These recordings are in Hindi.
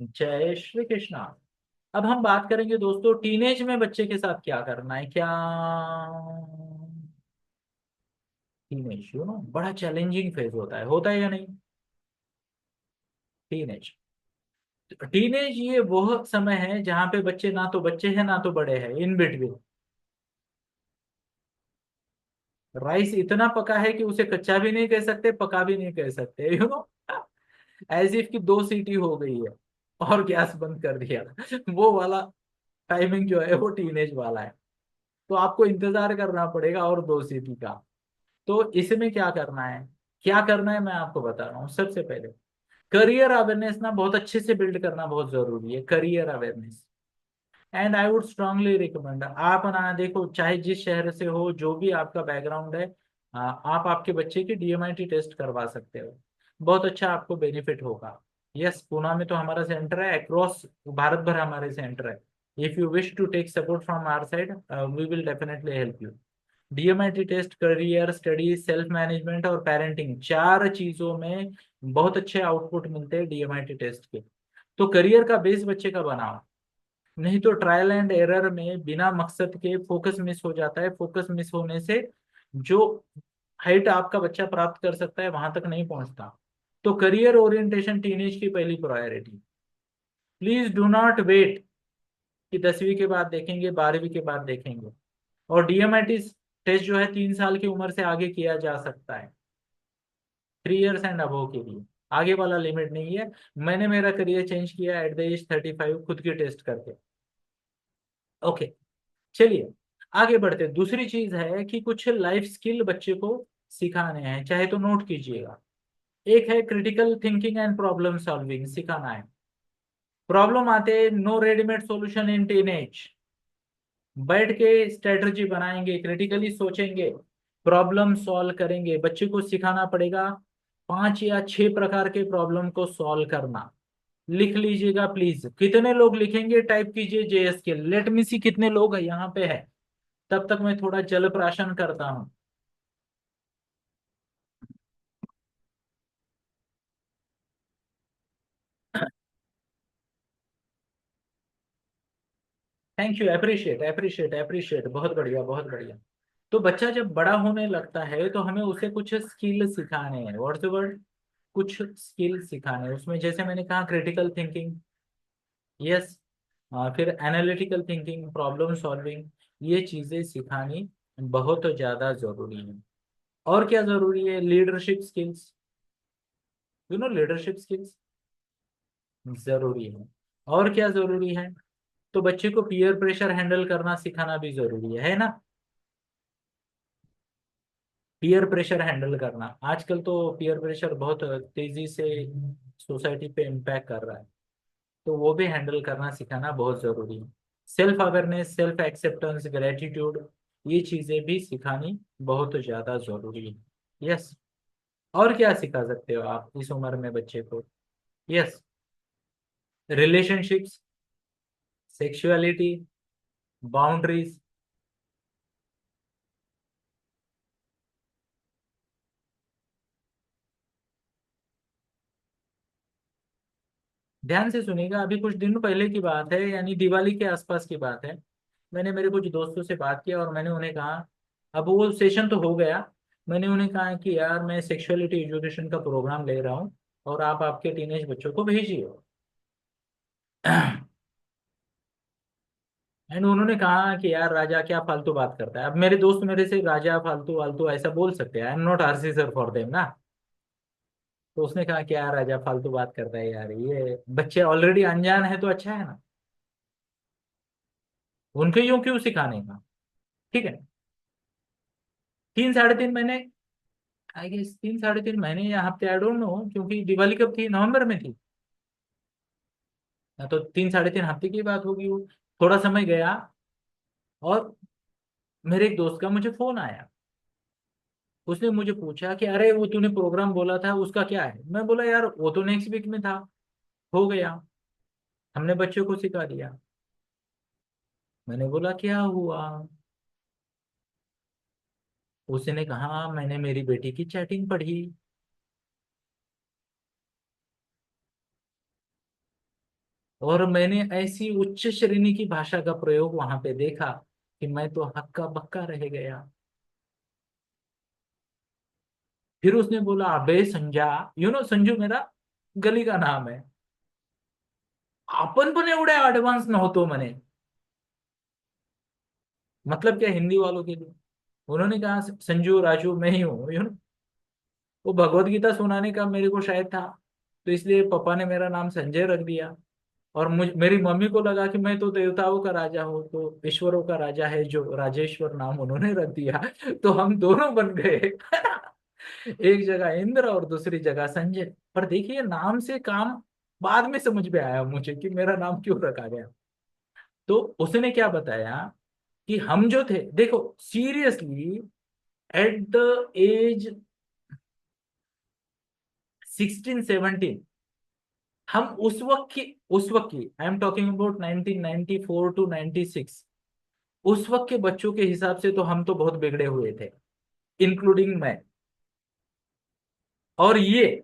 जय श्री कृष्णा। अब हम बात करेंगे दोस्तों, टीनेज में बच्चे के साथ क्या करना है। क्या टीनेज बड़ा चैलेंजिंग फेज होता है या नहीं। टीनेज टीनेज ये वो समय है जहाँ पे बच्चे ना तो बच्चे हैं ना तो बड़े हैं, इन बिटवीन। राइस इतना पका है कि उसे कच्चा भी नहीं कह सकते, पका भी नहीं कह सकते, एज इफ की दो सीटी हो गई है और गैस बंद कर दिया। वो वाला टाइमिंग जो है वो टीनेज वाला है। तो आपको इंतजार करना पड़ेगा और दो सीटी का। तो इसमें क्या करना है मैं आपको बता रहा हूँ। सबसे पहले करियर अवेयरनेस ना बहुत अच्छे से बिल्ड करना बहुत जरूरी है, career awareness. And I would strongly recommend, आप ना देखो, चाहे जिस शहर से हो, जो भी आपका बैकग्राउंड है, आप आपके बच्चे की डीएमआईटी टेस्ट करवा सकते हो। बहुत अच्छा आपको बेनिफिट होगा। यस, पूना में तो हमारा सेंटर है, अक्रॉस भारत भर हमारे सेंटर है। If you wish to take support from our side, we will definitely help you. DMIT test career study self management और पेरेंटिंग, चार चीजों में बहुत अच्छे आउटपुट मिलते हैं डीएमआईटी टेस्ट के। तो करियर का बेस बच्चे का बनाओ, नहीं तो ट्रायल एंड एरर में बिना मकसद के फोकस मिस हो जाता है। फोकस मिस होने से जो हाइट आपका बच्चा प्राप्त कर सकता है वहां तक नहीं पहुंचता। तो करियर ओरिएंटेशन टीनेज की पहली priority. Please do not wait कि 10वीं के बाद देखेंगे, 12वीं के बाद देखेंगे। और डीएमआईटी टेस्ट जो है 3 साल की उम्र से आगे किया जा सकता है, 3 इयर्स एंड अबव के लिए। आगे वाला लिमिट नहीं है। मैंने मेरा करियर चेंज किया एट द एज 35 खुद की टेस्ट करके। ओके, चलिए आगे बढ़ते। दूसरी चीज है कि कुछ लाइफ स्किल बच्चे को सिखाने हैं, चाहे तो नोट कीजिएगा। एक है critical thinking and problem solving सिखाना है। प्रॉब्लम आते, no readymade solution in teenage. बैठ के स्ट्रेटजी बनाएंगे, क्रिटिकली सोचेंगे, प्रॉब्लम सॉल्व करेंगे। बच्चे को सिखाना पड़ेगा 5 या 6 प्रकार के प्रॉब्लम को सॉल्व करना। लिख लीजिएगा प्लीज, कितने लोग लिखेंगे टाइप कीजिए जेएस के, लेट मी सी कितने लोग यहाँ पे है। तब तक मैं थोड़ा जल प्राशन करता हूँ। Thank you, appreciate appreciate appreciate, बहुत बढ़िया बहुत बढ़िया। तो बच्चा जब बड़ा होने लगता है तो हमें उसे कुछ स्किल सिखाने हैं। What's the word? कुछ स्किल सिखाने हैं उसमें, जैसे मैंने कहा क्रिटिकल थिंकिंग। यस। फिर एनालिटिकल थिंकिंग, प्रॉब्लम सॉल्विंग, ये चीजें सिखानी बहुत ज्यादा जरूरी है। और क्या जरूरी है? लीडरशिप स्किल्स, लीडरशिप स्किल्स जरूरी है। और क्या जरूरी है? तो बच्चे को पीयर प्रेशर हैंडल करना सिखाना भी जरूरी है ना। पीयर प्रेशर हैंडल करना, आजकल तो पीयर प्रेशर बहुत तेजी से सोसाइटी पे इम्पैक्ट कर रहा है। तो वो भी हैंडल करना सिखाना बहुत जरूरी है। Self awareness, self acceptance, gratitude, ये चीजें भी सिखानी बहुत ज्यादा जरूरी है। यस। और क्या सिखा सकते हो आप इस उम्र में बच्चे को? Yes, relationships, sexuality, boundaries. ध्यान से सुनिएगा, अभी कुछ दिन पहले की बात है, यानी दिवाली के आसपास की बात है। मैंने मेरे कुछ दोस्तों से बात किया और मैंने उन्हें कहा, अब वो सेशन तो हो गया, मैंने उन्हें कहा कि यार मैं सेक्सुअलिटी एजुकेशन का प्रोग्राम ले रहा हूँ और आप आपके टीनेज बच्चों को भेजिए। एंड उन्होंने कहा कि यार राजा क्या फालतू बात करता है। अब मेरे दोस्त मेरे से राजा फालतू वालतू ऐसा बोल सकते हैं, I am not RC sir for them ना। तो उसने कहा कि यार राजा फालतू बात करता है यार, ये बच्चे ऑलरेडी अनजान है तो अच्छा है ना, उनको यूं क्यों सिखाने का। ठीक है। 3 साढ़े 3 महीने, आई गेस 3 साढ़े 3 महीने या हफ्ते, आई डोंट नो, क्योंकि दिवाली कब थी, नवंबर में थी। तो 3 साढ़े 3 हफ्ते की बात होगी वो। थोड़ा समय गया और मेरे एक दोस्त का मुझे फोन आया। उसने मुझे पूछा कि अरे वो तूने प्रोग्राम बोला था उसका क्या है। मैं बोला यार वो तो नेक्स्ट वीक में था, हो गया, हमने बच्चों को सिखा दिया। मैंने बोला क्या हुआ? उसने कहा मैंने मेरी बेटी की चैटिंग पढ़ी। और मैंने ऐसी उच्च श्रेणी की भाषा का प्रयोग वहां पे देखा कि मैं तो हक्का बक्का रह गया। फिर उसने बोला, अबे संजा, संजू मेरा गली का नाम है, आपण पण एवढे ऍडव्हान्स नव्हतो म्हणे। मतलब क्या हिंदी वालों के लिए। उन्होंने कहा, संजू राजू मैं ही हूँ, वो भगवत गीता सुनाने का मेरे को शायद था, तो इसलिए पापा ने मेरा नाम संजय रख दिया। और मेरी मम्मी को लगा कि मैं तो देवताओं का राजा हूँ, तो ईश्वरों का राजा है जो राजेश्वर नाम उन्होंने रख दिया। तो हम दोनों बन गए। एक जगह इंद्र और दूसरी जगह संजय। पर देखिए, नाम से काम बाद में समझ में आया मुझे कि मेरा नाम क्यों रखा गया। तो उसने क्या बताया कि हम जो थे, देखो सीरियसली, एट द एज 16-17, हम उस वक्त की I am talking about 1994 to 96, उस वक्त के बच्चों के हिसाब से तो हम तो बहुत बिगड़े हुए थे, इंक्लूडिंग मैं। और ये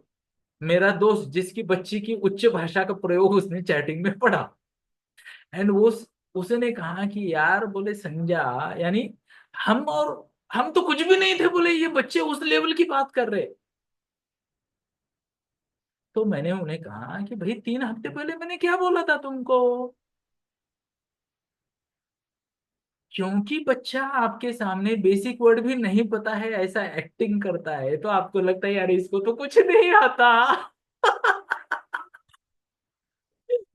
मेरा दोस्त जिसकी बच्ची की उच्च भाषा का प्रयोग उसने चैटिंग में पढ़ा, एंड वो उसने कहा कि यार बोले संज्ञा, यानी हम तो कुछ भी नहीं थे, बोले ये बच्चे उस लेवल की बात कर रहे। तो मैंने उन्हें कहा कि भाई 3 हफ्ते पहले मैंने क्या बोला था तुमको। क्योंकि बच्चा आपके सामने बेसिक वर्ड भी नहीं पता है, ऐसा एक्टिंग करता है, तो आपको लगता है यार इसको तो कुछ नहीं आता।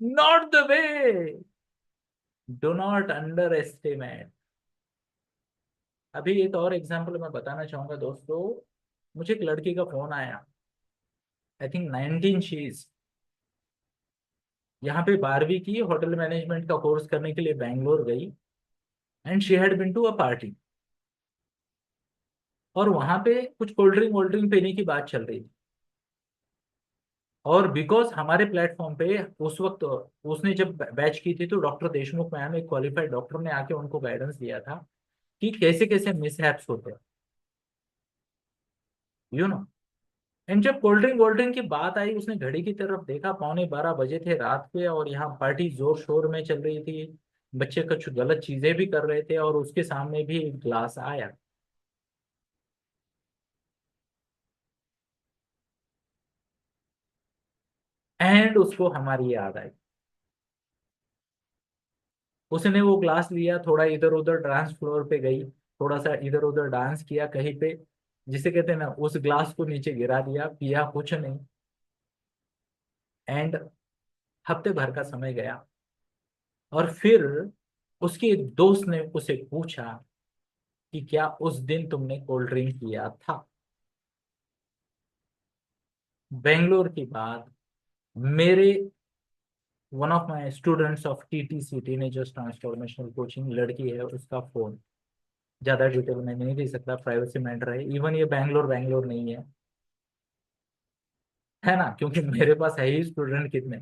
Not the way. Do not under estimate. अभी एक और एग्जांपल मैं बताना चाहूंगा दोस्तों। मुझे एक लड़की का फोन आया, आई थिंक 19 शीज, यहाँ पे 12वीं की, होटल मैनेजमेंट का कोर्स करने के लिए बैंगलोर गई, and she had been to a party. और वहां पे कुछ कोल्ड ड्रिंक वोल्ड ड्रिंक पीने की बात चल रही थी। और बिकॉज हमारे प्लेटफॉर्म पे उस वक्त, उसने जब बैच की थी, तो डॉक्टर देशमुख मैम, एक क्वालिफाइड डॉक्टर ने आके उनको गाइडेंस दिया था कि कैसे कैसे मिसहैप्स होते हैं, यू नो। एंड जब कोल्ड ड्रिंक की बात आई, उसने घड़ी की तरफ देखा, 11:15 बजे थे रात के, और यहाँ पार्टी जोर शोर में चल रही थी, बच्चे कुछ गलत चीजें भी कर रहे थे, और उसके सामने भी एक ग्लास आया, एंड उसको हमारी याद आई। उसने वो ग्लास लिया, थोड़ा इधर उधर डांस फ्लोर पे गई, थोड़ा सा इधर उधर डांस किया कहीं पे, जिसे कहते हैं ना, उस ग्लास को नीचे गिरा दिया, पिया कुछ नहीं। एंड हफ्ते भर का समय गया, और फिर उसके एक दोस्त ने उसे पूछा कि क्या उस दिन तुमने कोल्ड ड्रिंक किया था। बेंगलोर की बात, मेरे one of my students of TTCT ने, जो ट्रांसफॉर्मेशनल कोचिंग, लड़की है, उसका फोन। ज्यादा डिटेल में नहीं दे सकता, प्राइवेसी मैटर है, इवन ये बैंगलोर बैंगलोर नहीं है ना, क्योंकि मेरे पास है ही स्टूडेंट कितने।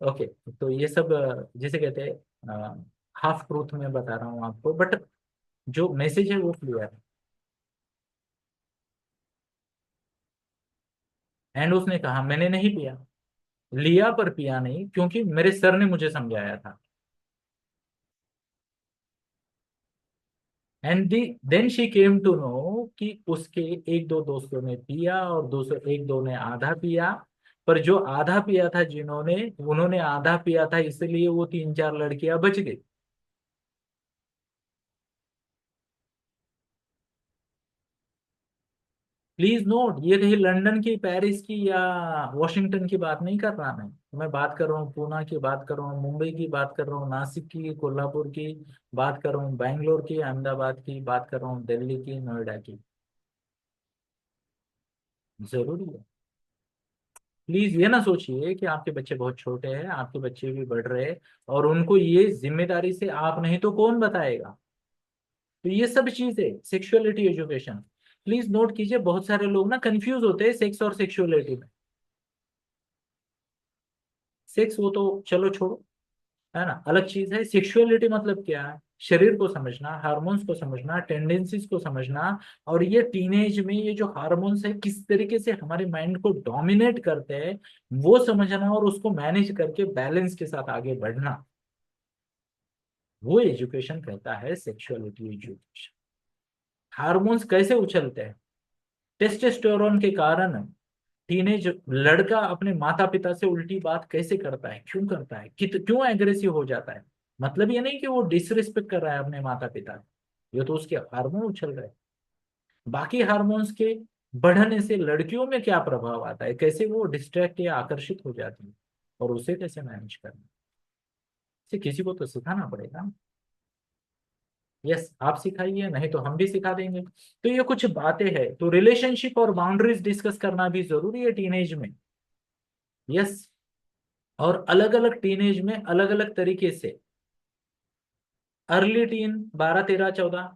ओके। तो ये सब जिसे कहते हैं हाफ ट्रूथ में बता रहा हूँ आपको, बट जो मैसेज है वो क्लियर है। एंड उसने कहा मैंने नहीं पिया, लिया पर पिया नहीं, क्योंकि मेरे सर ने मुझे समझाया था। And then she came to know कि उसके एक दो दोस्तों ने पिया, और दूसरे एक दो ने आधा पिया। पर जो आधा पिया था, जिन्होंने, उन्होंने आधा पिया था, इसलिए वो 3-4 लड़कियां बच गई। प्लीज नोट, ये कहीं लंदन की, पेरिस की, या वॉशिंगटन की बात नहीं कर रहा मैं बात कर रहा हूँ पूना की, बात कर रहा हूँ मुंबई की, बात कर रहा हूँ नासिक की, कोल्हापुर की, बात कर रहा हूँ बैंगलोर की, अहमदाबाद की, बात कर रहा हूँ दिल्ली की, नोएडा की। जरूरी है। प्लीज ये ना सोचिए कि आपके बच्चे बहुत छोटे हैं, आपके बच्चे भी बढ़ रहे हैं, और उनको ये जिम्मेदारी से आप नहीं तो कौन बताएगा। तो ये सब चीजें, सेक्सुअलिटी एजुकेशन, प्लीज नोट कीजिए, बहुत सारे लोग ना कंफ्यूज होते हैं सेक्स और सेक्सुअलिटी में। सेक्स वो तो चलो छोड़ो, है ना, अलग चीज है। सेक्सुअलिटी मतलब क्या है? शरीर को समझना, हार्मोन्स को समझना, टेंडेंसीज को समझना, और ये टीनेज में ये जो हार्मोन्स है किस तरीके से हमारे माइंड को डोमिनेट करते हैं वो समझना, और उसको मैनेज करके बैलेंस के साथ आगे बढ़ना, वो एजुकेशन कहता है सेक्सुअलिटी एजुकेशन। हार्मोन्स कैसे उछलते हैं? टेस्टोस्टेरोन के कारण टीनेज लड़का अपने माता पिता से उल्टी बात कैसे करता है, क्यों करता है, क्यों एग्रेसिव हो जाता है? मतलब ये नहीं कि वो डिसरिस्पेक्ट कर रहा है अपने माता पिता की, ये तो उसके हार्मोन उछल रहे हैं। बाकी हार्मोन्स के बढ़ने से लड़कियों में क्या प्रभाव आता है, कैसे वो डिस्ट्रैक्ट या आकर्षित हो जाती है, और उसे कैसे मैनेज करना, इसे किसी को तो सिखाना पड़ेगा। यस, आप सिखाइए, नहीं तो हम भी सिखा देंगे। तो ये कुछ बातें हैं, तो रिलेशनशिप और बाउंड्रीज डिस्कस करना भी जरूरी है टीनेज में। यस, और अलग अलग टीनेज में अलग अलग तरीके से, अर्ली टीन 12 13 14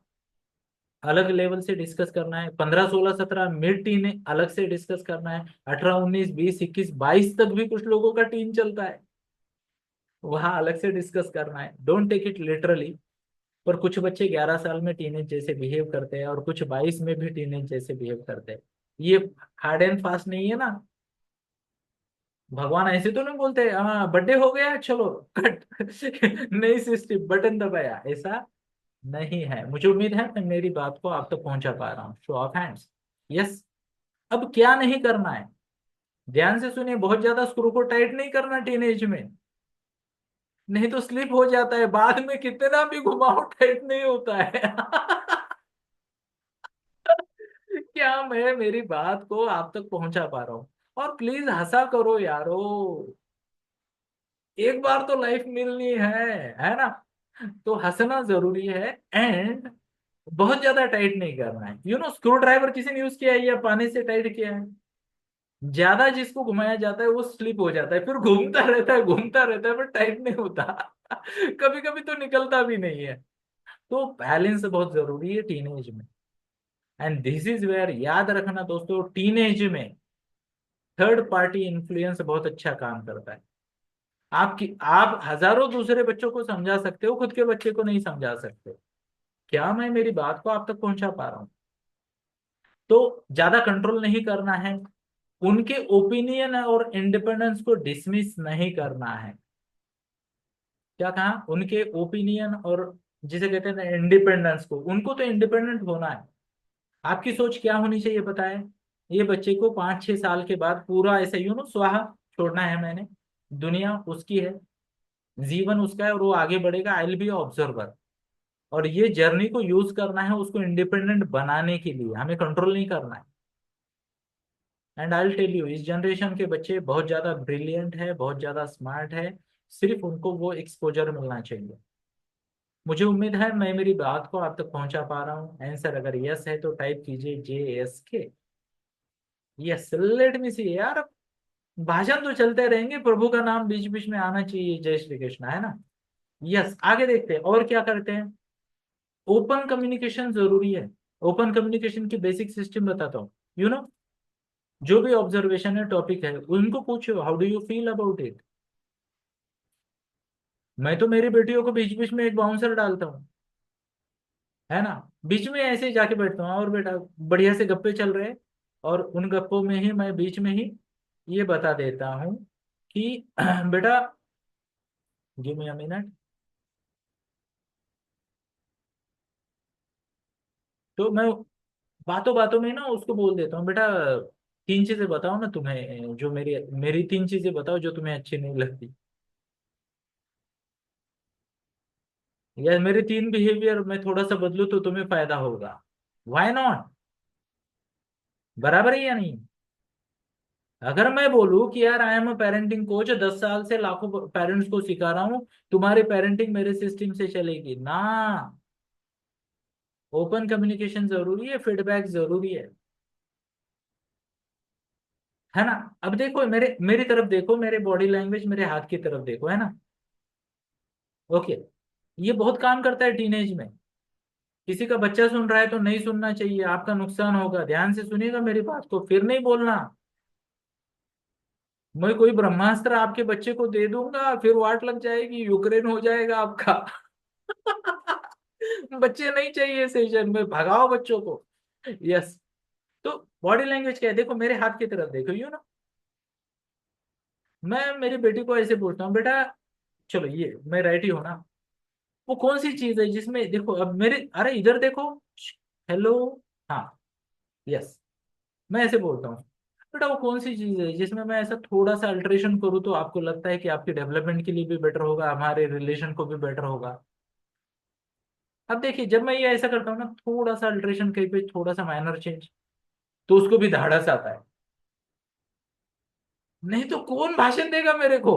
अलग लेवल से डिस्कस करना है, 15 16 17 मिड टीन अलग से डिस्कस करना है, 18 19 20 21 22 तक भी कुछ लोगों का टीन चलता है, वहां अलग से डिस्कस करना है। Don't take it literally. पर कुछ बच्चे 11 साल में टीनेज जैसे बिहेव करते हैं, और कुछ 22 में भी टीनेज जैसे बिहेव करते हैं। ये हार्ड एंड फास्ट नहीं है ना। भगवान ऐसे तो नहीं बोलते हाँ बर्थडे हो गया चलो कट नई सिस्टम बटन दबाया, ऐसा नहीं है। मुझे उम्मीद है मैं मेरी बात को आप तक पहुंचा पा रहा हूँ। Show off hands. यस। अब क्या नहीं करना है, ध्यान से सुनिए, बहुत ज्यादा स्क्रू को टाइट नहीं करना टीनेज में, नहीं तो स्लिप हो जाता है, बाद में कितना भी घुमाओ टाइट नहीं होता है क्या मैं मेरी बात को आप तक पहुंचा पा रहा हूँ? और प्लीज हंसा करो यारो, एक बार तो लाइफ मिलनी है ना? तो हंसना जरूरी है। एंड बहुत ज्यादा टाइट नहीं करना है। स्क्रू ड्राइवर किसी ने यूज किया है या पानी से टाइट किया है? ज्यादा जिसको घुमाया जाता है वो स्लिप हो जाता है, फिर घूमता रहता है, पर टाइट नहीं होता कभी कभी तो निकलता भी नहीं है। तो बैलेंस बहुत जरूरी है टीनेज में। एंड दिस इज वेयर, याद रखना दोस्तों, टीनेज में थर्ड पार्टी इन्फ्लुएंस बहुत अच्छा काम करता है। आप हजारों दूसरे बच्चों को समझा सकते हो, खुद के बच्चे को नहीं समझा सकते। क्या मैं मेरी बात को आप तक पहुंचा पा रहा हूँ? तो ज्यादा कंट्रोल नहीं करना है, उनके ओपिनियन और इंडिपेंडेंस को डिसमिस नहीं करना है। क्या कहा? उनके ओपिनियन और जिसे कहते हैं ना इंडिपेंडेंस को, उनको तो इंडिपेंडेंट होना है। आपकी सोच क्या होनी चाहिए पता है? ये बच्चे को 5 6 साल के बाद पूरा ऐसे स्वाहा छोड़ना है मैंने, दुनिया उसकी है, जीवन उसका है, और वो आगे बढ़ेगा। आई विल बी ऑब्जर्वर, और ये जर्नी को यूज करना है उसको इंडिपेंडेंट बनाने के लिए, हमें कंट्रोल नहीं करना है। And I will tell you, इस जनरेशन के बच्चे बहुत ज्यादा ब्रिलियंट है, बहुत ज्यादा स्मार्ट है, सिर्फ उनको वो एक्सपोजर मिलना चाहिए। मुझे उम्मीद है मैं मेरी बात को आप तक पहुंचा पा रहा हूँ। आंसर अगर यस है तो टाइप कीजिए JSK। यस, लेट मी सी यार। भाषण तो चलते रहेंगे, प्रभु का नाम बीच बीच में आना चाहिए, जय श्री कृष्ण, है ना? यस, आगे देखते हैं और क्या करते हैं। ओपन कम्युनिकेशन जरूरी है। ओपन कम्युनिकेशन की बेसिक सिस्टम बताता हूँ। यू नो जो भी ऑब्जर्वेशन है, टॉपिक है, उनको पूछो how do you feel about it. मैं तो मेरी बेटियों को बीच बीच में एक बाउंसर डालता हूँ, है ना? बीच में ऐसे ही जाके बैठता हूँ, और बेटा बढ़िया से गप्पे चल रहे हैं, और उन गप्पों में ही मैं बीच में ही ये बता देता हूँ कि बेटा गिव मी अ मिनट। तो मैं बातों बातों में ना उसको बोल देता हूँ, बेटा 3 चीजें बताओ ना तुम्हें, जो मेरी मेरी 3 चीजें बताओ जो तुम्हें अच्छी नहीं लगती, या मेरे 3 बिहेवियर में थोड़ा सा बदलू तो तुम्हें फायदा होगा। Why not? बराबर है या नहीं? अगर मैं बोलूं कि यार I am a parenting coach, 10 साल से लाखों पेरेंट्स को सिखा रहा हूं, तुम्हारी पेरेंटिंग मेरे सिस्टम से चलेगी ना। ओपन कम्युनिकेशन जरूरी है, फीडबैक जरूरी है ना? अब देखो मेरे मेरी तरफ देखो, मेरे बॉडी लैंग्वेज, मेरे हाथ की तरफ देखो, है ना? ओके। ये बहुत काम करता है टीनेज में। किसी का बच्चा सुन रहा है तो नहीं सुनना चाहिए, आपका नुकसान होगा, ध्यान से सुनिएगा मेरी बात को, फिर नहीं बोलना। मैं कोई ब्रह्मास्त्र आपके बच्चे को दे दूंगा, फिर वाट लग जाएगी, यूक्रेन हो जाएगा आपका बच्चे नहीं चाहिए सेशन में, भगाओ बच्चों को। यस। तो बॉडी लैंग्वेज क्या है, देखो मेरे हाथ की तरफ देखो, यू ना। मैं मेरी बेटी को ऐसे बोलता हूँ, बेटा चलो ये मैं राइट ही हूँ ना, वो कौन सी चीज है जिसमें देखो अब मेरे, अरे इधर देखो, हेलो, हाँ, यस, मैं ऐसे बोलता हूँ। बेटा वो कौन सी चीज है जिसमें मैं ऐसा थोड़ा सा अल्टरेशन करूँ तो आपको लगता है कि आपके डेवलपमेंट के लिए भी बेटर होगा, हमारे रिलेशन को भी बेटर होगा। अब देखिए जब मैं ये ऐसा करता हूँ ना, थोड़ा सा अल्टरेशन कहीं पे, थोड़ा सा माइनर चेंज, तो उसको भी धाड़स आता है। नहीं तो कौन भाषण देगा मेरे को।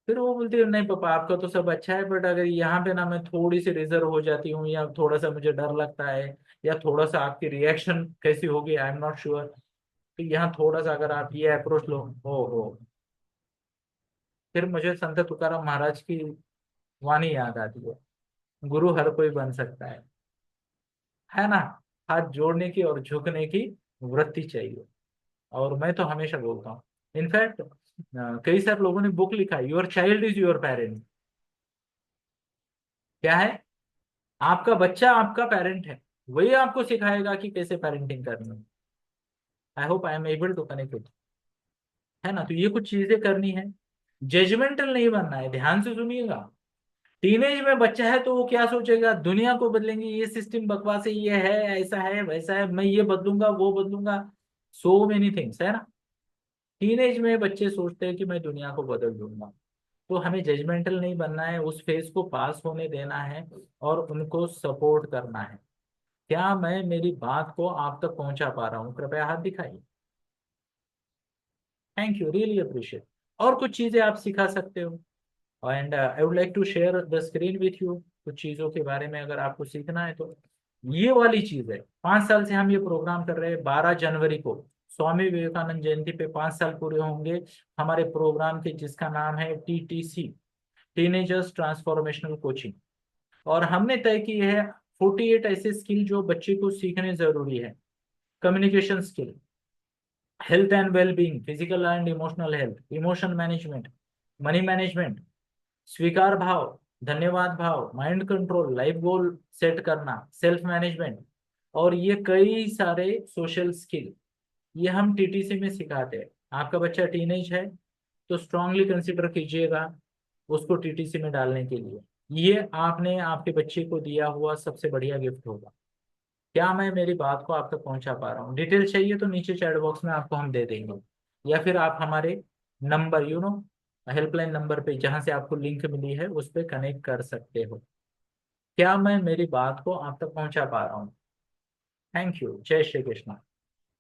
फिर वो बोलती है नहीं पापा आपका तो सब अच्छा है, बट अगर यहाँ पे ना मैं थोड़ी सी रिजर्व हो जाती हूँ, या थोड़ा सा मुझे डर लगता है, या थोड़ा सा आपकी रिएक्शन कैसी होगी आई एम नॉट श्योर, तो यहाँ थोड़ा सा अगर आप ये अप्रोच लो, हो। फिर मुझे संत तुकाराम महाराज की वाणी याद आती है, गुरु हर कोई बन सकता है ना। हाथ जोड़ने की और झुकने की वृत्ति चाहिए। और मैं तो हमेशा बोलता हूँ, इनफैक्ट कई सारे लोगों ने बुक लिखा है, your child is your parent. क्या है, आपका बच्चा आपका पेरेंट है, वही आपको सिखाएगा कि कैसे पेरेंटिंग करनी है। I hope I am able to connect with, है ना। तो ये कुछ चीजें करनी है, जजमेंटल नहीं बनना है, ध्यान से सुनिएगा। टीनेज में बच्चा है तो वो क्या सोचेगा, दुनिया को बदलेंगे, ये सिस्टम बकवास है, ये है, ऐसा है वैसा है, मैं ये बदलूंगा वो बदलूंगा, सो मेनी थिंग्स, है ना। टीनेज में बच्चे सोचते हैं कि मैं दुनिया को बदल दूंगा। तो हमें जजमेंटल नहीं बनना है, उस फेज को पास होने देना है और उनको सपोर्ट करना है। क्या मैं मेरी बात को आप तक पहुंचा पा रहा हूँ, कृपया हाथ दिखाइए। Thank you, really appreciate. और कुछ चीजें आप सिखा सकते हो, and I would like to share the screen with you, कुछ चीजों के बारे में अगर आपको सीखना है तो। ये वाली चीज है, 5 साल से हम ये प्रोग्राम कर रहे हैं, 12 जनवरी को स्वामी विवेकानंद जयंती पे 5 साल पूरे होंगे हमारे प्रोग्राम के, जिसका नाम है TTC, टीनेजर्स ट्रांसफॉर्मेशनल कोचिंग। और हमने तय की है 48 ऐसे स्किल जो बच्चे को सीखने जरूरी है। Communication skill, health and wellbeing, physical and emotional health, emotion management, money management, स्वीकार भाव, धन्यवाद भाव, mind control, life goal set करना, सेल्फ मैनेजमेंट, और ये कई सारे सोशल स्किल, ये हम TTC में सिखाते हैं। आपका बच्चा टीनेज है तो स्ट्रांगली कंसिडर कीजिएगा उसको TTC में डालने के लिए। ये आपने आपके बच्चे को दिया हुआ सबसे बढ़िया गिफ्ट होगा। क्या मैं मेरी बात को आप तक पहुंचा पा रहा हूँ, डिटेल चाहिए तो नीचे चैट बॉक्स में आपको हम दे देंगे, या फिर आप हमारे नंबर, हेल्पलाइन नंबर पे जहां से आपको लिंक मिली है उस पर कनेक्ट कर सकते हो। क्या मैं मेरी बात को आप तक पहुंचा पा रहा हूँ। थैंक यू, जय श्री कृष्ण।